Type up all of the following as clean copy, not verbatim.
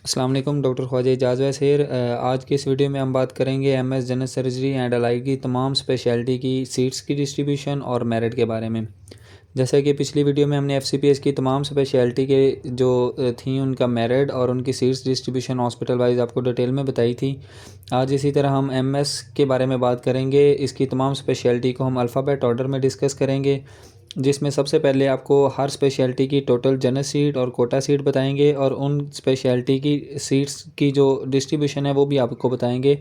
अस्सलाम वालेकुम, डॉक्टर ख्वाजा एजाज़ वैस हेयर। आज की इस वीडियो में हम बात करेंगे MS general surgery and allied की तमाम स्पेशलिटी की सीट्स की डिस्ट्रीब्यूशन और मेरिट के बारे में। जैसा कि पिछली वीडियो में हमने एफसीपीएस की तमाम स्पेशलिटी के जो थी उनका मेरिट और उनकी सीट्स डिस्ट्रीब्यूशन हॉस्पिटल वाइज आपको डिटेल में बताई थी। आज इसी तरह हम एमएस के बारे में बात करेंगे। इसकी तमाम स्पेशलिटी को हम अल्फ़ाबेट ऑर्डर में डिस्कस करेंगे, जिसमें सबसे पहले आपको हर स्पेशलिटी की टोटल जनरल सीट और कोटा सीट बताएंगे और उन स्पेशलिटी की सीट्स की जो डिस्ट्रीब्यूशन है वो भी आपको बताएंगे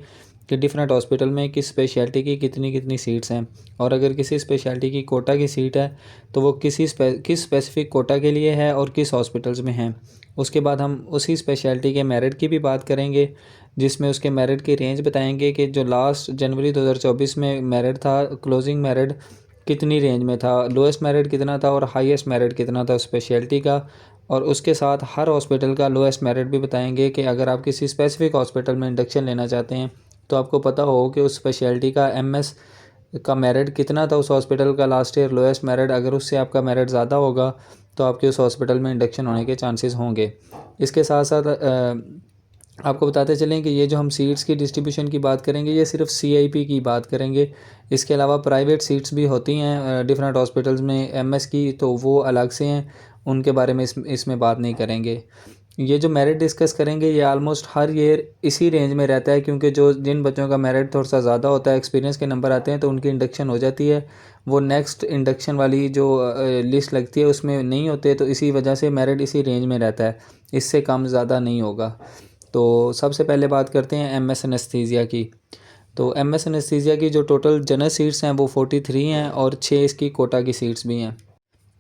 कि डिफरेंट हॉस्पिटल में किस स्पेशलिटी की कितनी कितनी सीट्स हैं, और अगर किसी स्पेशलिटी की कोटा की सीट है तो वो किस स्पेसिफिक कोटा के लिए है और किस हॉस्पिटल्स में है। उसके बाद हम उसी स्पेशलिटी के मेरिट की भी बात करेंगे, जिसमें उसके मेरिट की रेंज बताएंगे कि जो लास्ट जनवरी 2024 में मेरिट था, क्लोजिंग मेरिट कितनी रेंज में था, लोएस्ट मेरिट कितना था और हाईएस्ट मेरिट कितना था स्पेशलिटी का। और उसके साथ हर हॉस्पिटल का लोएस्ट मेरिट भी बताएंगे कि अगर आप किसी स्पेसिफिक हॉस्पिटल में इंडक्शन लेना चाहते हैं तो आपको पता हो कि उस स्पेशलिटी का एमएस का मेरिट कितना था उस हॉस्पिटल का लास्ट ईयर लोएस्ट मेरिट। अगर उससे आपका मेरिट ज़्यादा होगा तो आपके उस हॉस्पिटल में इंडक्शन होने के चांसेस होंगे। इसके साथ साथ आपको बताते चलें कि ये जो हम सीट्स की डिस्ट्रीब्यूशन की बात करेंगे ये सिर्फ सीआईपी की बात करेंगे। इसके अलावा प्राइवेट सीट्स भी होती हैं डिफरेंट हॉस्पिटल्स में एमएस की, तो वो अलग से हैं, उनके बारे में इसमें बात नहीं करेंगे। ये जो मेरिट डिस्कस करेंगे ये आलमोस्ट हर ईयर इसी रेंज में रहता है, क्योंकि जो जिन बच्चों का मेरिट थोड़ा सा ज़्यादा होता है, एक्सपीरियंस के नंबर आते हैं तो उनकी इंडक्शन हो जाती है, वो नेक्स्ट इंडक्शन वाली जो लिस्ट लगती है उसमें नहीं होते, तो इसी वजह से मेरिट इसी रेंज में रहता है, इससे कम ज़्यादा नहीं होगा। तो सबसे पहले बात करते हैं एमएस एनेस्थीसिया की। तो एमएस एनेस्थीसिया की जो टोटल जनरल सीट्स हैं वो 43 हैं और 6 इसकी कोटा की सीट्स भी हैं।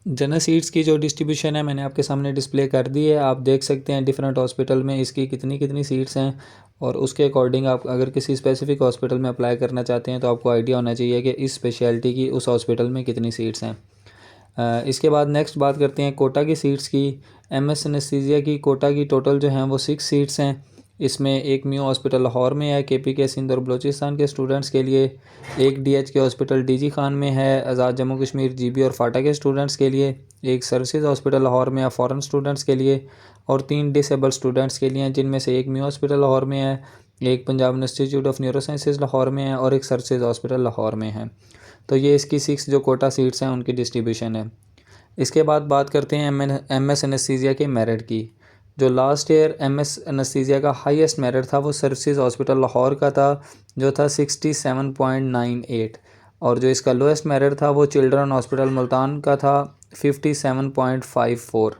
जनरल सीट्स की जो डिस्ट्रीब्यूशन है मैंने आपके सामने डिस्प्ले कर दी है, आप देख सकते हैं डिफरेंट हॉस्पिटल में इसकी कितनी कितनी सीट्स हैं, और उसके अकॉर्डिंग आप अगर किसी स्पेसिफिक हॉस्पिटल में अप्लाई करना चाहते हैं तो आपको आइडिया होना चाहिए कि इस स्पेशलिटी की उस हॉस्पिटल में कितनी सीट्स हैं। इसके बाद नेक्स्ट बात करते हैं कोटा की सीट्स की। एमएस एनेस्थीसिया की कोटा की टोटल जो हैं वो 6 सीट्स हैं। इसमें एक म्यू हॉस्पिटल लाहौर में है केपीके सिंध और बलूचिस्तान के स्टूडेंट्स के लिए, एक डीएचके हॉस्पिटल डीजी खान में है आज़ाद जम्मू कश्मीर जीबी और फाटा के स्टूडेंट्स के लिए, एक सर्विसेज हॉस्पिटल लाहौर में है फॉरेन स्टूडेंट्स के लिए, और 3 डिसेबल स्टूडेंट्स के लिए, जिनमें से एक म्यू हॉस्पिटल लाहौर में है, एक Punjab institute of neuro sciences Lahore में है और एक सर्विसेज हॉस्पिटल लाहौर में है। तो ये इसकी 6 जो कोटा सीट्स हैं उनकी डिस्ट्रीब्यूशन है। इसके बाद बात करते हैं एमएस एनेस्थीसिया के मेरिट की। जो लास्ट ईयर एमएस एनेस्थीसिया का हाईएस्ट मेरिट था वो सर्विसेज हॉस्पिटल लाहौर का था, जो था 67.98, और जो इसका लोएस्ट मेरिट था वो चिल्ड्रन हॉस्पिटल मुल्तान का था 57.54।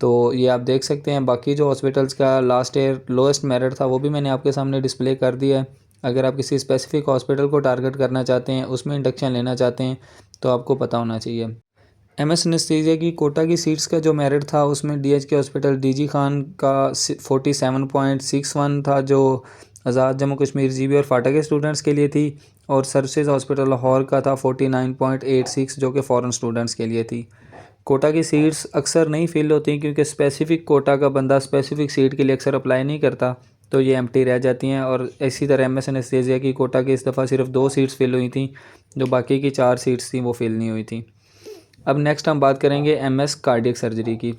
तो ये आप देख सकते हैं। बाकी जो हॉस्पिटल्स का लास्ट ईयर लोएस्ट मेरिट था वो भी मैंने आपके सामने डिस्प्ले कर दिया है। अगर आप किसी स्पेसिफिक हॉस्पिटल को टारगेट करना चाहते हैं, उसमें इंडक्शन लेना चाहते हैं, तो आपको पता होना चाहिए। एमएस एनेस्थीसिया की कोटा की सीट्स का जो मेरिट था उसमें डीएचके हॉस्पिटल डीजी खान का 47.61 था, जो आज़ाद जम्मू कश्मीर जीबी और फाटा के स्टूडेंट्स के लिए थी, और सर्विसेज हॉस्पिटल लाहौर का था 49.86, जो कि फ़ॉरेन स्टूडेंट्स के लिए थी। कोटा की सीट्स अक्सर नहीं फिल होती क्योंकि स्पेसिफिक कोटा का बंदा स्पेसिफिक सीट के लिए अक्सर अप्लाई नहीं करता, तो ये एम्प्टी रह जाती हैं। और इसी तरह एमएस एनेस्थीसिया की कोटा की इस दफ़ा सिर्फ 2 सीट्स फिल हुई थी, जो बाकी की 4 सीट्स थी वो फिल नहीं हुई थी। अब नेक्स्ट हम बात करेंगे एमएस कार्डियक सर्जरी की।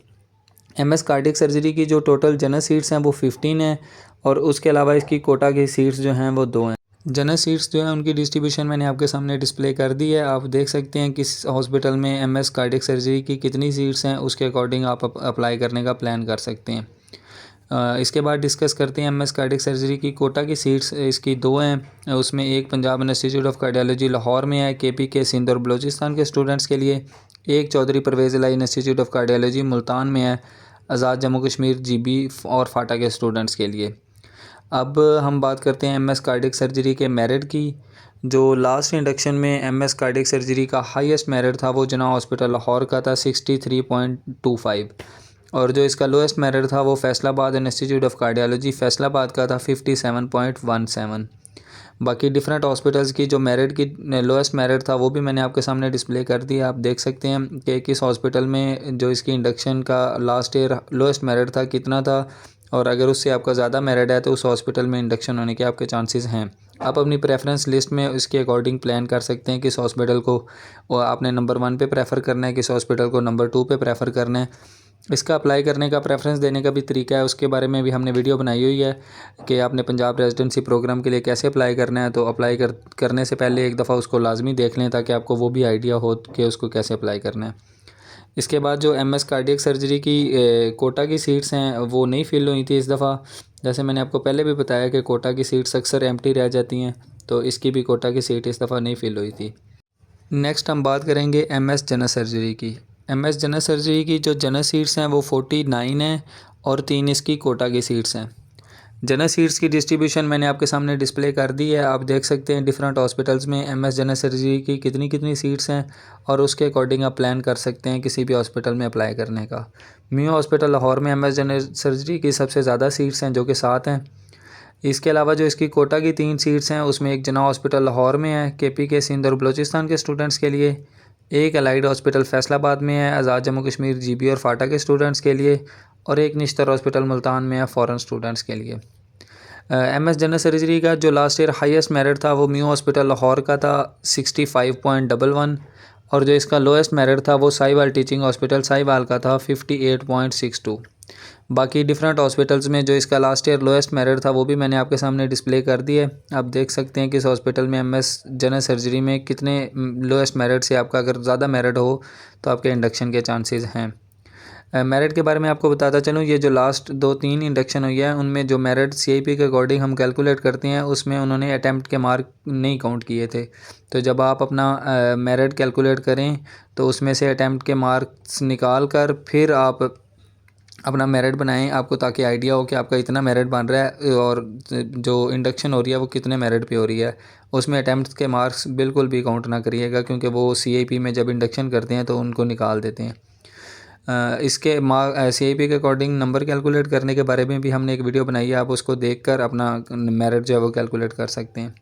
एमएस कार्डियक सर्जरी की जो टोटल जनरल सीट्स हैं वो 15 हैं, और उसके अलावा इसकी कोटा की सीट्स जो हैं वो 2 हैं। जनरल सीट्स जो हैं उनकी डिस्ट्रीब्यूशन मैंने आपके सामने डिस्प्ले कर दी है, आप देख सकते हैं किस हॉस्पिटल में एमएस कार्डियक सर्जरी की कितनी सीट्स हैं, उसके अकॉर्डिंग आप अप्लाई करने का प्लान कर सकते हैं। इसके बाद डिस्कस करते हैं एमएस कार्डियक सर्जरी की कोटा की सीट्स। इसकी 2 हैं, उसमें एक Punjab institute of cardiology Lahore में है केपीके सिंध और बलूचिस्तान के स्टूडेंट्स के लिए, एक चौधरी परवेज़ इलाही इंस्टीट्यूट ऑफ कार्डियोलॉजी मुल्तान में है आज़ाद जम्मू कश्मीर जीबी और फाटा के स्टूडेंट्स के लिए। अब हम बात करते हैं एमएस कार्डियक सर्जरी के मेरिट की। जो लास्ट इंडक्शन में एमएस कार्डियक सर्जरी का हाईएस्ट मेरिट था वो जना हॉस्पिटल लाहौर का था 63.25, और जो इसका लोएस्ट मेरिट था वो Faisalabad institute of cardiology Faisalabad का था 57.17। बाकी डिफरेंट हॉस्पिटल्स की जो मेरिट की लोएस्ट मेरिट था वो भी मैंने आपके सामने डिस्प्ले कर दिया। आप देख सकते हैं कि किस हॉस्पिटल में जो इसकी इंडक्शन का लास्ट ईयर लोएस्ट मेरिट था कितना था, और अगर उससे आपका ज़्यादा मेरिट है तो उस हॉस्पिटल में इंडक्शन होने के आपके चांसेस हैं। आप अपनी प्रेफरेंस लिस्ट में इसके अकॉर्डिंग प्लान कर सकते हैं किस हॉस्पिटल को आपने नंबर 1 पे प्रेफर करना है, किस हॉस्पिटल को नंबर 2 पे प्रेफर करना है। इसका अप्लाई करने का प्रेफरेंस देने का भी तरीका है, उसके बारे में भी हमने वीडियो बनाई हुई है कि आपने पंजाब रेजिडेंसी प्रोग्राम के लिए कैसे अप्लाई करना है। तो अप्लाई करने से पहले एक दफ़ा उसको लाजमी देख लें ताकि आपको वो भी आइडिया हो कि उसको कैसे अप्लाई करना है। इसके बाद जो एमएस कार्डियक सर्जरी की कोटा की सीट्स हैं वो नहीं फिल हुई थी इस दफ़ा। जैसे मैंने आपको पहले भी बताया कि कोटा की सीट्स अक्सर एम्प्टी रह जाती हैं, तो इसकी भी कोटा की सीट इस दफ़ा नहीं फिल हुई थी। नेक्स्ट हम बात करेंगे एमएस जनरल सर्जरी की। एमएस जनरल सर्जरी की जो जनरल सीट्स हैं वो 49 हैं और 3 इसकी कोटा की सीट्स हैं। जनरल सीट्स की डिस्ट्रीब्यूशन मैंने आपके सामने डिस्प्ले कर दी है। आप देख सकते हैं डिफरेंट हॉस्पिटल्स में एमएस जनरल सर्जरी की कितनी कितनी सीट्स हैं और उसके अकॉर्डिंग आप प्लान कर सकते हैं किसी भी हॉस्पिटल में अप्लाई करने का। मियो हॉस्पिटल लाहौर में एमएस जनरल सर्जरी की सबसे ज़्यादा सीट्स हैं जो कि 7 हैं। इसके अलावा जो इसकी कोटा की 3 सीट्स हैं उसमें एक जना हॉस्पिटल लाहौर में है केपी सिंध और बलूचिस्तान के स्टूडेंट्स के लिए, एक अलाइड हॉस्पिटल फैसलाबाद में है आज़ाद जम्मू कश्मीर जीबी और फाटा के स्टूडेंट्स के लिए, और एक निश्तर हॉस्पिटल मुल्तान में है फ़ॉरेन स्टूडेंट्स के लिए। एमएस जनरल सर्जरी का जो लास्ट ईयर हाईएस्ट मेरिट था वो मियो हॉस्पिटल लाहौर का था 65.11, और जो इसका लोएस्ट मेरिट था वो साहिवाल टीचिंग हॉस्पिटल साहिवाल का था 58.62। बाकी डिफरेंट हॉस्पिटल्स में जो इसका लास्ट ईयर लोएस्ट मेरिट था वो भी मैंने आपके सामने डिस्प्ले कर दिए। आप देख सकते हैं कि इस हॉस्पिटल में एमएस जनरल सर्जरी में कितने लोएस्ट मेरिट से आपका अगर ज़्यादा मेरिट हो तो आपके इंडक्शन के चांसेस हैं। मेरिट के बारे में आपको बताता चलूँ, ये जो लास्ट 2-3 इंडक्शन हुई है उनमें जो मेरिट सीआईपी के अकॉर्डिंग हम कैलकुलेट करते हैं उसमें उन्होंने अटैम्प्ट के मार्क नहीं काउंट किए थे। तो जब आप अपना मेरिट कैलकुलेट करें तो उसमें से अटैम्प्ट के मार्क्स निकाल कर फिर आप अपना मेरिट बनाएं आपको, ताकि आइडिया हो कि आपका इतना मेरिट बन रहा है और जो इंडक्शन हो रही है वो कितने मेरिट पे हो रही है। उसमें अटैम्प्ट के मार्क्स बिल्कुल भी काउंट ना करिएगा क्योंकि वो सीआईपी में जब इंडक्शन करते हैं तो उनको निकाल देते हैं। इसके सीआईपी के अकॉर्डिंग नंबर कैलकुलेट करने के बारे में भी हमने एक वीडियो बनाई है, आप उसको देखकर अपना मेरिट जो है वो कैलकुलेट कर सकते हैं।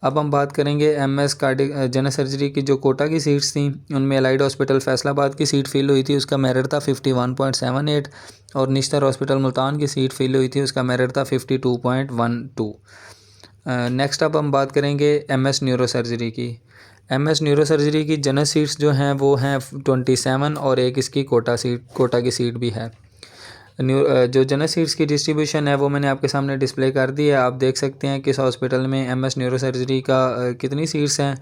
अब हम बात करेंगे एमएस कार्डिक जनरल सर्जरी की जो कोटा की सीट्स थी उनमें अलाइड हॉस्पिटल फैसलाबाद की सीट फिल हुई थी, उसका मेरिट था 51.78, और निश्तर हॉस्पिटल मुल्तान की सीट फिल हुई थी, उसका मेरिट था 52.12। नेक्स्ट अब हम बात करेंगे एमएस न्यूरो सर्जरी की। एमएस न्यूरो सर्जरी की जनरल सीट्स जो हैं वो हैं 27 और एक इसकी कोटा की सीट भी है। जो जनरल सीट्स की डिस्ट्रीब्यूशन है वो मैंने आपके सामने डिस्प्ले कर दी है। आप देख सकते हैं कि इस हॉस्पिटल में एमएस न्यूरो सर्जरी का कितनी सीट्स हैं।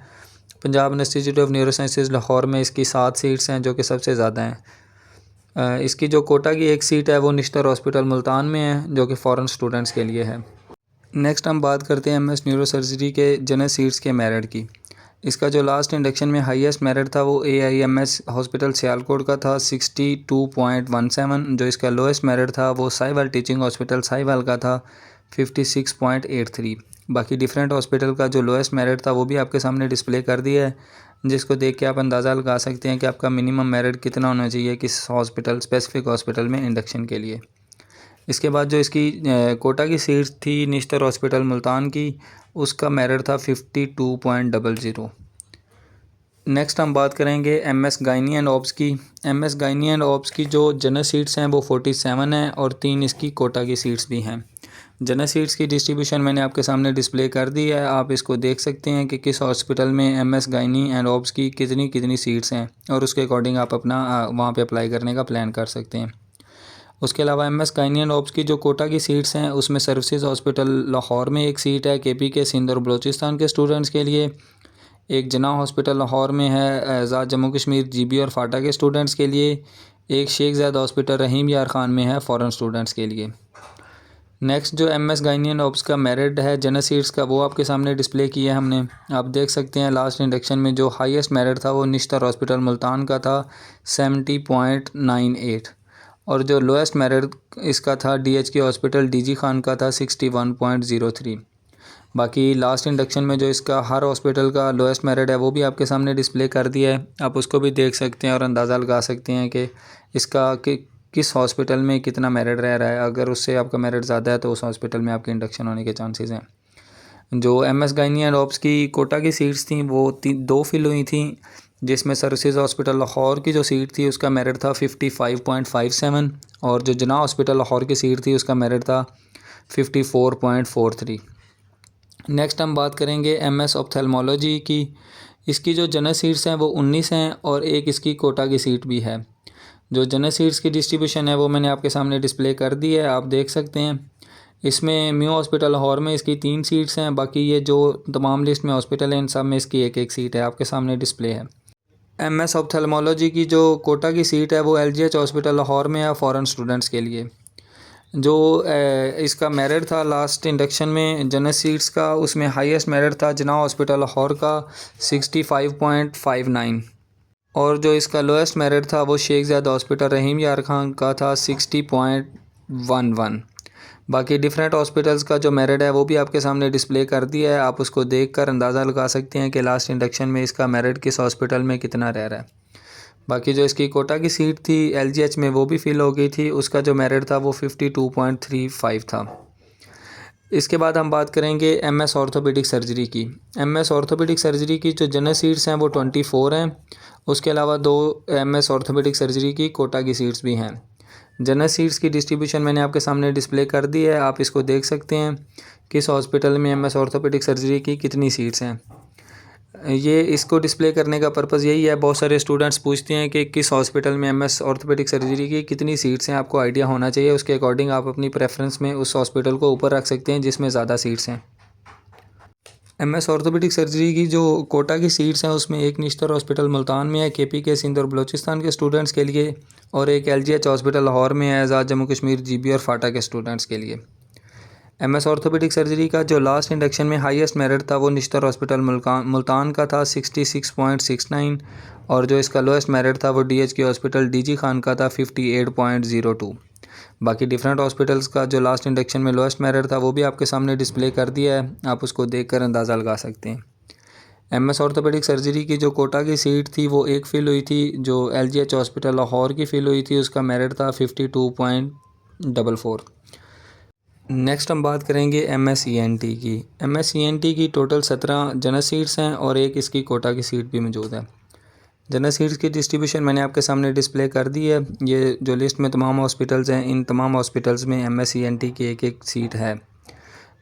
Punjab institute of neuro sciences Lahore में इसकी 7 सीट्स हैं जो कि सबसे ज़्यादा हैं। इसकी जो कोटा की एक सीट है वो निश्तर हॉस्पिटल मुल्तान में है जो कि फ़ॉरेन स्टूडेंट्स के लिए है। नेक्स्ट हम बात करते हैं एमएस न्यूरो सर्जरी के जनरल सीट्स के मेरिट की। इसका जो लास्ट इंडक्शन में हाईएस्ट मेरिट था वो एआईएमएस हॉस्पिटल सियालकोट का था 62.17, जो इसका लोएस्ट मेरिट था वो साहिवाल टीचिंग हॉस्पिटल साहिवाल का था 56.83। बाकी डिफरेंट हॉस्पिटल का जो लोएस्ट मेरिट था वो भी आपके सामने डिस्प्ले कर दिया है, जिसको देख के आप अंदाज़ा लगा सकते हैं कि आपका मिनिमम मेरिट कितना होना चाहिए किस हॉस्पिटल स्पेसिफिक हॉस्पिटल में इंडक्शन के लिए। इसके बाद जो इसकी कोटा की सीट थी निश्तर हॉस्पिटल मुल्तान की, उसका मेरिट था 52.00। नेक्स्ट हम बात करेंगे एमएस गायनी एंड ऑब्स की। एमएस गायनी एंड ऑब्स की जो जनरल सीट्स हैं वो 47 हैं और 3 इसकी कोटा की सीट्स भी हैं। जनरल सीट्स की डिस्ट्रीब्यूशन मैंने आपके सामने डिस्प्ले कर दी है, आप इसको देख सकते हैं कि किस हॉस्पिटल में एमएस गायनी एंड ऑब्स की कितनी कितनी सीट्स हैं और उसके अकॉर्डिंग आप अपना वहाँ पे अप्लाई करने का प्लान कर सकते हैं। उसके अलावा एमएस गायनी एंड ऑब्स की जो कोटा की सीट्स हैं उसमें सर्विसेज हॉस्पिटल लाहौर में एक सीट है केपी सिंध और बलूचिस्तान के स्टूडेंट्स के लिए, एक जना हॉस्पिटल लाहौर में है आज़ाद जम्मू कश्मीर जीबी और फाटा के स्टूडेंट्स के लिए, एक शेख ज़ायद हॉस्पिटल रहीम यार खान में है फ़ॉरेन स्टूडेंट्स के लिए। नेक्स्ट जो एमएस गायनी एंड ऑब्स का मेरिट है जनरल सीट्स का वो आपके सामने डिस्प्ले किया है हमने। आप देख सकते हैं लास्ट इंडक्शन में जो हाईएस्ट मेरिट था वो निश्तर हॉस्पिटल मुल्तान का था 70.98, और जो लोएस्ट मेरिट इसका था डीएचके हॉस्पिटल डीजी खान का था 61.03। बाकी लास्ट इंडक्शन में जो इसका हर हॉस्पिटल का लोएस्ट मेरिट है वो भी आपके सामने डिस्प्ले कर दिया है, आप उसको भी देख सकते हैं और अंदाज़ा लगा सकते हैं कि इसका किस हॉस्पिटल में कितना मेरिट रह रहा है। अगर उससे आपका मेरिट ज़्यादा है तो उस हॉस्पिटल में आपके इंडक्शन होने के चांसेस हैं। जो एमएस गायनी एंड ऑब्स की कोटा की सीट्स थी वो 2 फिल हुई थी, जिसमें सर्विसेज हॉस्पिटल लाहौर की जो सीट थी उसका मेरिट था 55.57, और जो जना हॉस्पिटल लाहौर की सीट थी उसका मेरिट था 54.43। नेक्स्ट हम बात करेंगे एमएस ऑप्थेल्मोलॉजी की। इसकी जो जनरल सीट्स हैं वो 19 हैं और एक इसकी कोटा की सीट भी है। जो जनरल सीट्स की डिस्ट्रीब्यूशन है वो मैंने आपके सामने डिस्प्ले कर दी है, आप देख सकते हैं। इसमें म्यू हॉस्पिटल लाहौर में इसकी 3 सीट्स हैं, बाकी ये जो तमाम लिस्ट में हॉस्पिटल हैं इन सब में इसकी एक एक सीट है, आपके सामने डिस्प्ले है। एमएस ऑप्थेल्मोलॉजी की जो कोटा की सीट है वो एलजीएच हॉस्पिटल लाहौर में है फ़ॉरेन स्टूडेंट्स के लिए। जो इसका मेरिट था लास्ट इंडक्शन में जनरल सीट्स का, उसमें हाईएस्ट मेरिट था जिन्ना हॉस्पिटल लाहौर का 65.59, और जो इसका लोएस्ट मेरिट था वो शेख ज़ायद हॉस्पिटल रहीम यार खान का था 60.11। बाकी डिफरेंट हॉस्पिटल्स का जो मेरिट है वो भी आपके सामने डिस्प्ले कर दिया है, आप उसको देखकर अंदाज़ा लगा सकते हैं कि लास्ट इंडक्शन में इसका मेरिट किस हॉस्पिटल में कितना रह रहा है। बाकी जो इसकी कोटा की सीट थी एलजीएच में वो भी फिल हो गई थी, उसका जो मेरिट था वो 52.35 था। इसके बाद हम बात करेंगे एमएस ऑर्थोपेडिक सर्जरी की। एमएस ऑर्थोपेडिक सर्जरी की जो जनरल सीट्स हैं वो 24 हैं, उसके अलावा 2 एमएस ऑर्थोपेडिक सर्जरी की कोटा की सीट्स भी हैं। जनरल सीट्स की डिस्ट्रीब्यूशन मैंने आपके सामने डिस्प्ले कर दी है, आप इसको देख सकते हैं किस हॉस्पिटल में एमएस ऑर्थोपेडिक सर्जरी की कितनी सीट्स हैं। ये इसको डिस्प्ले करने का पर्पज़ यही है, बहुत सारे स्टूडेंट्स पूछते हैं कि किस हॉस्पिटल में एमएस ऑर्थोपेडिक सर्जरी की कितनी सीट्स हैं, आपको आइडिया होना चाहिए, उसके अकॉर्डिंग आप अपनी प्रेफरेंस में उस हॉस्पिटल को ऊपर रख सकते हैं जिसमें ज़्यादा सीट्स हैं। एमएस ऑर्थोपेडिक सर्जरी की जो कोटा की सीट्स हैं उसमें एक निश्तर हॉस्पिटल मुल्तान में है केपीके सिंध और बलूचिस्तान के स्टूडेंट्स के लिए, और एक एलजीएच हॉस्पिटल लाहौर में है आज़ाद जम्मू कश्मीर जीबी और फाटा के स्टूडेंट्स के लिए। एमएस ऑर्थोपेडिक सर्जरी का जो लास्ट इंडक्शन में हाईएस्ट मेरिट था वो निश्तर हॉस्पिटल मुल्तान का था 66.69, और जो इसका लोएस्ट मेरिट था वो डीएचके हॉस्पिटल डीजी खान का था 58.02। बाकी डिफरेंट हॉस्पिटल्स का जो लास्ट इंडक्शन में लोएस्ट मेरिट था वो भी आपके सामने डिस्प्ले कर दिया है, आप उसको देखकर अंदाज़ा लगा सकते हैं। एमएस ऑर्थोपेडिक सर्जरी की जो कोटा की सीट थी वो एक फ़िल हुई थी, जो एलजीएच हॉस्पिटल लाहौर की फ़िल हुई थी, उसका मेरिट था 52.44। नेक्स्ट हम बात करेंगे एमएसईएनटी की। एमएसईएनटी की टोटल 17 जनरल सीट्स हैं और एक इसकी कोटा की सीट भी मौजूद है। जनरल सीट्स की डिस्ट्रीब्यूशन मैंने आपके सामने डिस्प्ले कर दी है। ये जो लिस्ट में तमाम हॉस्पिटल्स हैं इन तमाम हॉस्पिटल्स में एमएसईएनटी की एक एक सीट है।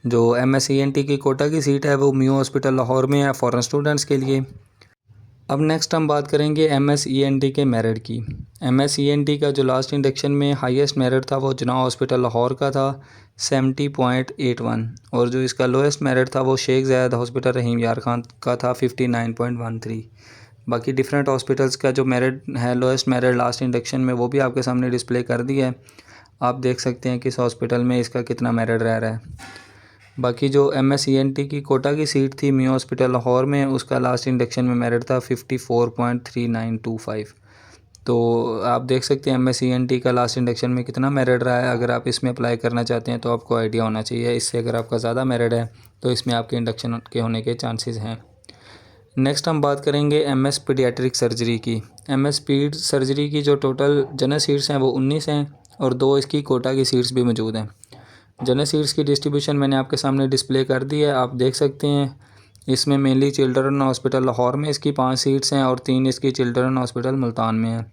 जो एमएसईएनटी की कोटा की सीट है वो म्यू हॉस्पिटल लाहौर में है फ़ॉरेन स्टूडेंट्स के लिए। अब नेक्स्ट हम बात करेंगे एमएसईएनटी के मेरिट की। एमएसईएनटी का जो लास्ट इंडक्शन में हाईएस्ट मेरिट था वो जना हॉस्पिटल लाहौर का था 70.81, और जो इसका लोएस्ट मेरिट था वो शेख ज़ायद हॉस्पिटल रहीम यार खान का था 59.13। बाकी डिफरेंट हॉस्पिटल्स का जो मेरिट है लोएस्ट मेरिट लास्ट इंडक्शन में वो भी आपके सामने डिस्प्ले कर दिया है, आप देख सकते हैं किस हॉस्पिटल में इसका कितना मेरिट रह रहा है। बाकी जो एमएसईएनटी की कोटा की सीट थी म्यू हॉस्पिटल लाहौर में, उसका लास्ट इंडक्शन में मेरिट था 54.3925। तो आप देख सकते हैं एमएसईएनटी का लास्ट इंडक्शन में कितना मेरिट रहा है। अगर आप इसमें अप्लाई करना चाहते हैं तो आपको आइडिया होना चाहिए, इससे अगर आपका ज़्यादा मेरिट है तो इसमें आपके इंडक्शन के होने के चांसेस हैं। नेक्स्ट हम बात करेंगे एमएस पीडियाट्रिक सर्जरी की। एमएस पीड सर्जरी की जो टोटल जनरल सीट्स हैं वो 19 हैं और 2 इसकी कोटा की सीट्स भी मौजूद हैं। जनरल सीट्स की डिस्ट्रीब्यूशन मैंने आपके सामने डिस्प्ले कर दी है, आप देख सकते हैं। इसमें मेनली चिल्ड्रन हॉस्पिटल लाहौर में इसकी 5 सीट्स हैं और 3 इसकी चिल्ड्रन हॉस्पिटल मुल्तान में है,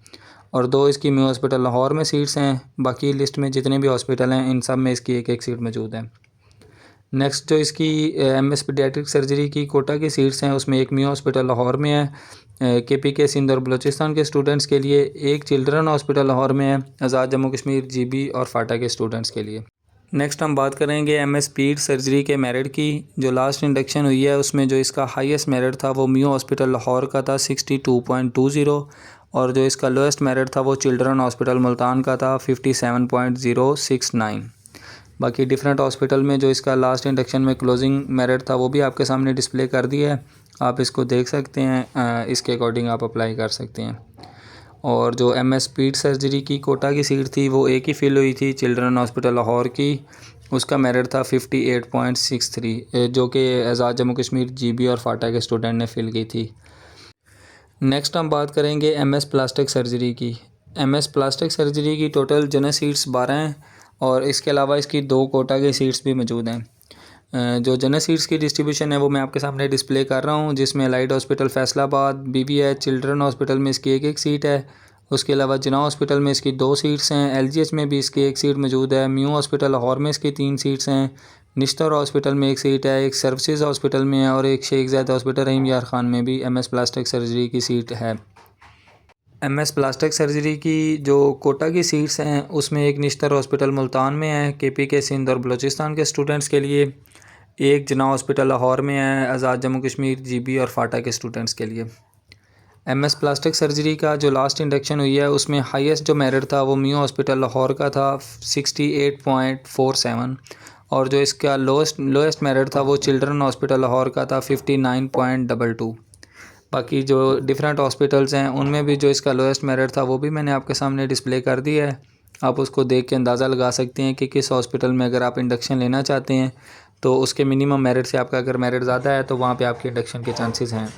और 2 इसकी म्यू हॉस्पिटल लाहौर में सीट्स हैं। बाकी लिस्ट में जितने भी हॉस्पिटल हैं इन सब में इसकी एक एक सीट मौजूद है। नेक्स्ट जो इसकी एमएस पीडियाट्रिक सर्जरी की कोटा की सीट्स हैं उसमें एक म्यू हॉस्पिटल लाहौर में है केपीके सिंध और बलूचिस्तान के स्टूडेंट्स के लिए, एक चिल्ड्रन हॉस्पिटल लाहौर में है आज़ाद जम्मू कश्मीर जीबी और फाटा के स्टूडेंट्स के लिए। नेक्स्ट हम बात करेंगे एमएस पीड सर्जरी के मेरिट की। जो लास्ट इंडक्शन हुई है उसमें जो इसका हाईएस्ट मेरिट था वो म्यू हॉस्पिटल लाहौर का था 62.20, और जो इसका लोएस्ट मेरिट था वो चिल्ड्रन हॉस्पिटल मुल्तान का था 57.069। बाकी डिफरेंट हॉस्पिटल में जो इसका लास्ट इंडक्शन में क्लोजिंग मेरिट था वो भी आपके सामने डिस्प्ले कर दिया है, आप इसको देख सकते हैं, इसके अकॉर्डिंग आप अप्लाई कर सकते हैं। और जो एमएस पीड सर्जरी की कोटा की सीट थी वो एक ही फिल हुई थी चिल्ड्रन हॉस्पिटल लाहौर की, उसका मेरिट था 58.63 जो कि आज़ाद जम्मू कश्मीर जीबी और फाटा के स्टूडेंट ने फिल की थी। नेक्स्ट हम बात करेंगे एमएस प्लास्टिक सर्जरी की। एमएस प्लास्टिक सर्जरी की टोटल जनरल सीट्स 12 हैं और इसके अलावा इसकी 2 कोटा की सीट्स भी मौजूद हैं। जो जनरल सीट्स की डिस्ट्रीब्यूशन है वो मैं आपके सामने डिस्प्ले कर रहा हूँ, जिसमें allied hospital Faisalabad, BBH children hospital में इसकी एक एक सीट है। उसके अलावा जिना हॉस्पिटल में इसकी 2 सीट्स हैं, एलजीएच में भी इसकी 1 सीट मौजूद है, म्यू हॉस्पिटल लाहौर में इसकी 3 सीट्स हैं, निश्तर हॉस्पिटल में 1 सीट है, एक सर्विसेज हॉस्पिटल में है और एक शेख ज़ायद हॉस्पिटल रहीम यार खान में भी एमएस प्लास्टिक सर्जरी की सीट है। MS प्लास्टिक सर्जरी की जो कोटा की सीट्स हैं उसमें एक निश्तर हॉस्पिटल मुल्तान में है KPK सिंध और बलूचिस्तान के स्टूडेंट्स के लिए, एक जना हॉस्पिटल लाहौर में है आज़ाद जम्मू कश्मीर GB और फाटा के स्टूडेंट्स के लिए। MS प्लास्टिक सर्जरी का जो लास्ट इंडक्शन हुई है उसमें हाईएस्ट जो मेरिट था वो मियो हॉस्पिटल लाहौर का था 68.47, और जो इसका लोएस्ट मेरिट था वो चिल्ड्रन हॉस्पिटल लाहौर का था 59.22। बाकी जो डिफरेंट हॉस्पिटल्स हैं उनमें भी जो इसका लोएस्ट मेरिट था वो भी मैंने आपके सामने डिस्प्ले कर दिया है। आप उसको देख के अंदाज़ा लगा सकते हैं कि किस हॉस्पिटल में अगर आप इंडक्शन लेना चाहते हैं तो उसके मिनिमम मेरिट से आपका अगर मेरिट ज़्यादा है तो वहाँ पे आपके इंडक्शन के चांसेस हैं।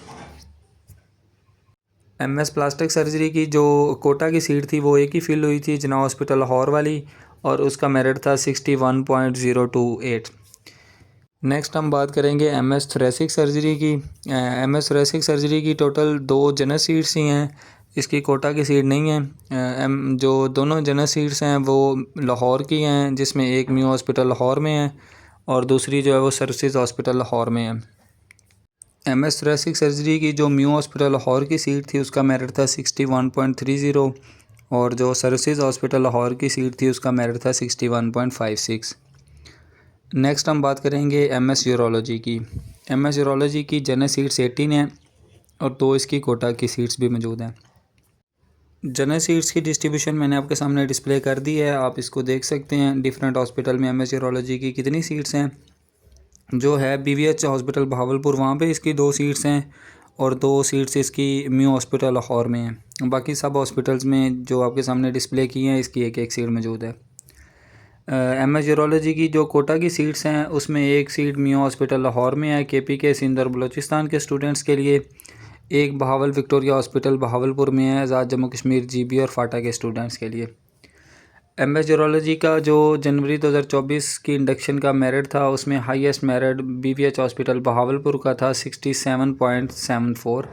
MS प्लास्टिक सर्जरी की जो कोटा की सीट थी वो एक ही फिल हुई थी जना हॉस्पिटल लाहौर वाली, और उसका मेरिट था 61.028। नेक्स्ट हम बात करेंगे MS थोरेसिक सर्जरी की। MS थोरेसिक सर्जरी की टोटल 2 जनरल सीट्स ही हैं, इसकी कोटा की सीट नहीं है। जो दोनों जनरल सीट्स हैं वो लाहौर की हैं, जिसमें एक मियो हॉस्पिटल लाहौर में है और दूसरी जो है वो सर्विसेज हॉस्पिटल लाहौर में है। MS थोरेसिक सर्जरी की जो मियो हॉस्पिटल लाहौर की सीट थी उसका मेरिट था 61.30, और जो सर्विसेज हॉस्पिटल लाहौर की सीट थी उसका मेरिट था 61.56। नेक्स्ट हम बात करेंगे MS यूरोलॉजी की। MS यूरोलॉजी की जनरल सीट्स 18 हैं और 2 इसकी कोटा की सीट्स भी मौजूद हैं। जनरल सीट्स की डिस्ट्रीब्यूशन मैंने आपके सामने डिस्प्ले कर दी है, आप इसको देख सकते हैं डिफरेंट हॉस्पिटल में MS यूरोलॉजी की कितनी सीट्स हैं। जो है BVH हॉस्पिटल बहावलपुर वहाँ पे इसकी 2 सीट्स हैं और 2 सीट्स इसकी मियो हॉस्पिटल लाहौर में हैं। बाकी सब हॉस्पिटल्स में जो आपके सामने डिस्प्ले की हैं इसकी एक एक सीट मौजूद है। MS यूरोलॉजी की जो कोटा की सीट्स हैं उसमें एक सीट मियो हॉस्पिटल लाहौर में है KPK सिंध और बलूचिस्तान के स्टूडेंट्स के लिए, एक बहावल विक्टोरिया हॉस्पिटल बहावलपुर में है आज़ाद जम्मू कश्मीर GB और फाटा के स्टूडेंट्स के लिए। MS यूरोलॉजी का जो जनवरी 2024 की इंडक्शन का मेरिट था उसमें highest merit BVH hospital Bahawalpur का था 67.74,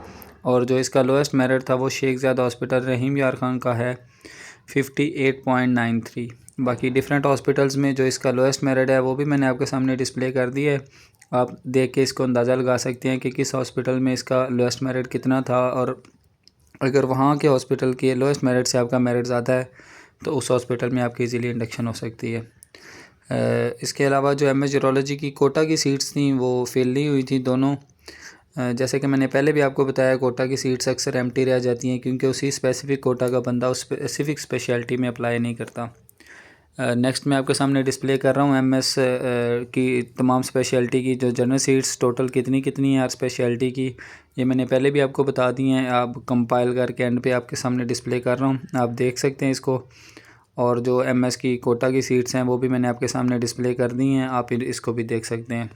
और जो इसका लोएस्ट मेरिट था वो शेख ज़ायद हॉस्पिटल रहीम यार खान का है 58.93। बाकी डिफरेंट हॉस्पिटल्स में जो इसका लोएस्ट मेरिट है वो भी मैंने आपके सामने डिस्प्ले कर दिया है, आप देख के इसको अंदाज़ा लगा सकते हैं कि किस हॉस्पिटल में इसका लोएस्ट मेरिट कितना था, और अगर वहाँ के हॉस्पिटल के लोएस्ट मेरिट से आपका मेरिट ज़्यादा है तो उस हॉस्पिटल में आपकी इजीली इंडक्शन हो सकती है। इसके अलावा जो MS यूरोलॉजी की कोटा की सीट्स थी वो फिल नहीं हुई थी दोनों। जैसे कि मैंने पहले भी आपको बताया कोटा की सीट्स अक्सर एम्प्टी रह जाती हैं क्योंकि उसी स्पेसिफ़िक कोटा का बंदा उस स्पेसिफ़िक स्पेशलिटी में अप्लाई नहीं करता। नेक्स्ट मैं आपके सामने डिस्प्ले कर रहा हूँ MS की तमाम स्पेशलिटी की जो जनरल सीट्स टोटल कितनी कितनी है हर स्पेशलिटी की, ये मैंने पहले भी आपको बता दी हैं। आप कंपाइल करके एंड पे आपके सामने डिस्प्ले कर रहा हूँ, आप देख सकते हैं इसको। और जो MS की कोटा की सीट्स हैं वो भी मैंने आपके सामने डिस्प्ले कर दी हैं, आप इसको भी देख सकते हैं।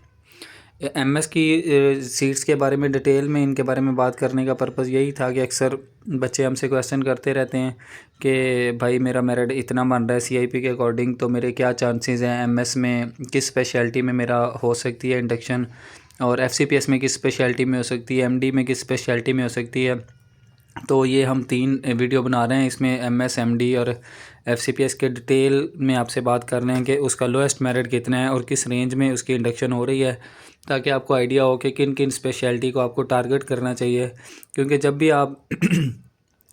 MS की सीट्स के बारे में डिटेल में इनके बारे में बात करने का पर्पज़ यही था कि अक्सर बच्चे हमसे क्वेश्चन करते रहते हैं कि भाई मेरा मेरिट इतना बन रहा है CIP के अकॉर्डिंग, तो मेरे क्या चांसेस हैं MS में, किस स्पेशलिटी में मेरा हो सकती है इंडक्शन, और FCPS में किस स्पेशलिटी में हो सकती है, MD में किस स्पेशलिटी में हो सकती है। तो ये हम 3 वीडियो बना रहे हैं, इसमें MS MD और FCPS के डिटेल में आपसे बात कर रहे हैं कि उसका लोएस्ट मेरिट कितना है और किस रेंज में उसकी इंडक्शन हो रही है, ताकि आपको आइडिया हो कि किन किन स्पेशलिटी को आपको टारगेट करना चाहिए। क्योंकि जब भी आप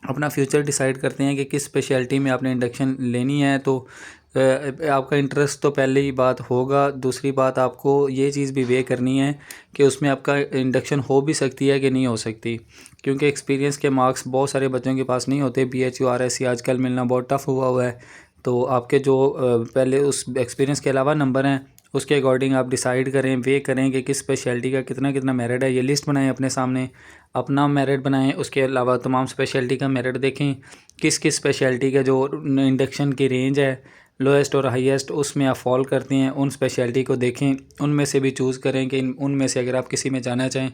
अपना फ्यूचर डिसाइड करते हैं कि किस स्पेशलिटी में आपने इंडक्शन लेनी है तो आपका इंटरेस्ट तो पहले ही बात होगा, दूसरी बात आपको ये चीज़ भी वे करनी है कि उसमें आपका इंडक्शन हो भी सकती है कि नहीं हो सकती, क्योंकि एक्सपीरियंस के मार्क्स बहुत सारे बच्चों के पास नहीं होते। BHU RSC आजकल मिलना बहुत टफ़ हुआ है, तो आपके जो पहले उस एक्सपीरियंस के अलावा नंबर हैं उसके अकॉर्डिंग आप डिसाइड करें, वे करें कि किस स्पेशलिटी का कितना कितना मेरिट है। ये लिस्ट बनाएं अपने सामने, अपना मेरिट बनाएं, उसके अलावा तमाम स्पेशलिटी का मेरिट देखें, किस किस स्पेशलिटी का जो इंडक्शन की रेंज है लोएस्ट और हाईएस्ट उसमें आप फॉल करते हैं, उन स्पेशलिटी को देखें, उनमें से भी चूज़ करें कि उनमें से अगर आप किसी में जाना चाहें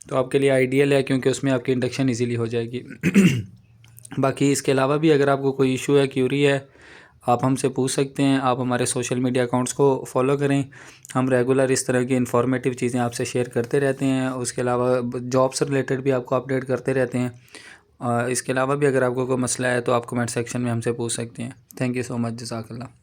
तो आपके लिए आइडियल है, क्योंकि उसमें आपकी इंडक्शन इजीली हो जाएगी। बाकी इसके अलावा भी अगर आपको कोई इशू है, क्यूरी है, आप हमसे पूछ सकते हैं। आप हमारे सोशल मीडिया अकाउंट्स को फॉलो करें, हम रेगुलर इस तरह की इन्फॉर्मेटिव चीज़ें आपसे शेयर करते रहते हैं। उसके अलावा जॉब से रिलेटेड भी आपको अपडेट करते रहते हैं। इसके अलावा भी अगर आपको कोई मसला है तो आप कमेंट सेक्शन में हमसे पूछ सकते हैं। थैंक यू सो मच, जज़ाकल्लाह।